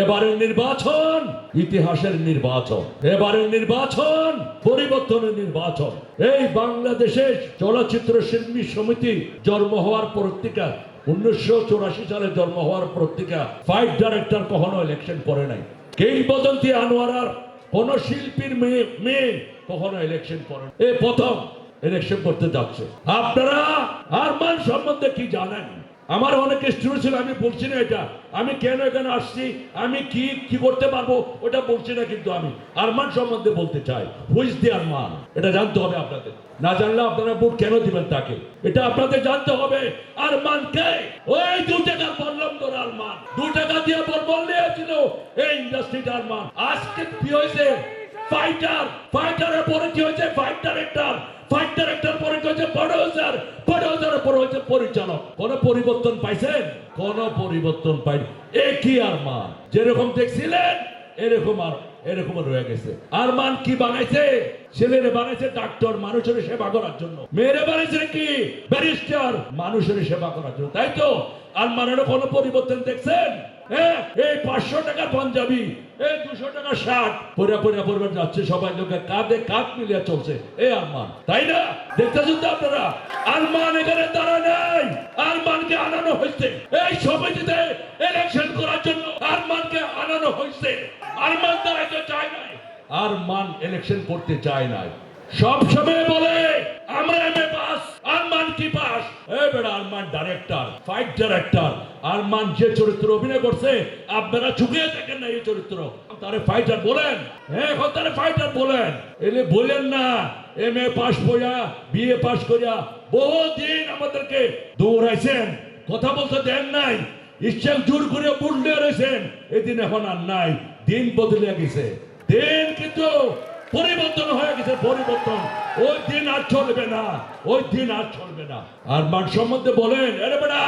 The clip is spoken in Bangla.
এবারের নির্বাচন ইতিহাসের নির্বাচন, এবারের নির্বাচন পরিবর্তনের নির্বাচন। এই বাংলাদেশের চলচ্চিত্র শিল্পী সমিতি জন্ম হওয়ার পর থেকে 1984 সালে জন্ম হওয়ার পর থেকে ফাইট ডাইরেক্টর কখনো ইলেকশন করে নাই। কিংবদন্তি আনোয়ারার কোন শিল্পীর মেয়ে কখনো ইলেকশন করে, এই প্রথম ইলেকশন করতে যাচ্ছে। আপনারা আরমান সম্বন্ধে কি জানেন? আমার অনেক স্টুডেন্ট ছিল, আমি বলছি না এটা আমি কেন এখানে আসছি, আমি কি করতে পারবো ওটা বলছি না, কিন্তু আমি আরমান সম্বন্ধে বলতে চাই। হুইজ দি আরমান, এটা জানতে হবে আপনাদের। না জানলে আপনারা ভোট কেন দিবেন তাকে, এটা আপনাদের জানতে হবে। আরমান কে? ওই 2 টাকা বললাম তোর আরমান, 2 টাকা দিয়ে বল নিয়েছিল এই ইন্ডাস্ট্রিটা আরমান। আজকে কি হয়েছে? ফাইটারের পরে কি হয়েছে? ফাইট ডাইরেক্টর পরে কি হয়েছে? প্রডিউসারের পরে হয়েছে পরিচালক। কোন পরিবর্তন পাইছেন? কোন পরিবর্তন পাই। একই আরমান, যেরকম দেখছিলেন এরকম রয়ে গেছে। আরমান কি বানাইছে? ছেলেরে বানাইছে ডাক্তার, মানুষের সেবা করার জন্য। মেয়েরে বানাইছে কি? ব্যারিস্টার, মানুষের সেবা করার জন্য। তাই তো আরমানের কোন পরিবর্তন দেখছেন? হ্যাঁ, এই 500 টাকার পাঞ্জাবি, এই 200 টাকার শার্ট পরে যাচ্ছে, সবাই লোকে কাঁধে কাঁধ মিলিয়ে চলছে। এই আরমান, তাই না? দেখতেছেন তো আপনারা? আরমান এখানে দাঁড়ায় নাই, আরমানকে আনানো হয়েছে এই সমিতিতে ইলেকশন করার জন্য। আরমানকে আনানো হয়েছে, আরমান দাঁড়াইতে চায় নাই, আরমান ইলেকশন করতে চায় নাই। সব সময় বলে আমরা এমএ পাস, আরমান কি পাস? এই বেটা Arman director, fight director. Arman যে চরিত্র অভিনয় করছে আপনারা চুকিয়ে দেখেন না এই চরিত্র। তারে ফাইটার বলেন? হ্যাঁ, এখন তারে ফাইটার বলেন। এলে বলেন না এমএ পাস কইরা বিএ পাস কইরা বহুদিন আমাদেরকে দৌড়াইছেন, কথা বলতে দেন নাই, ইচ্ছা জোর করে বুঝলে রয়েছেন। এদিন এখন আর নাই, দিন বদলে গেছে। দিন কিন্তু পরিবর্তন হয়ে গেছে, পরিবর্তন। ওই দিন আর চলবে না, ওই দিন আর চলবে না। আর মান সম্বন্ধে বলেন, আরে বেটা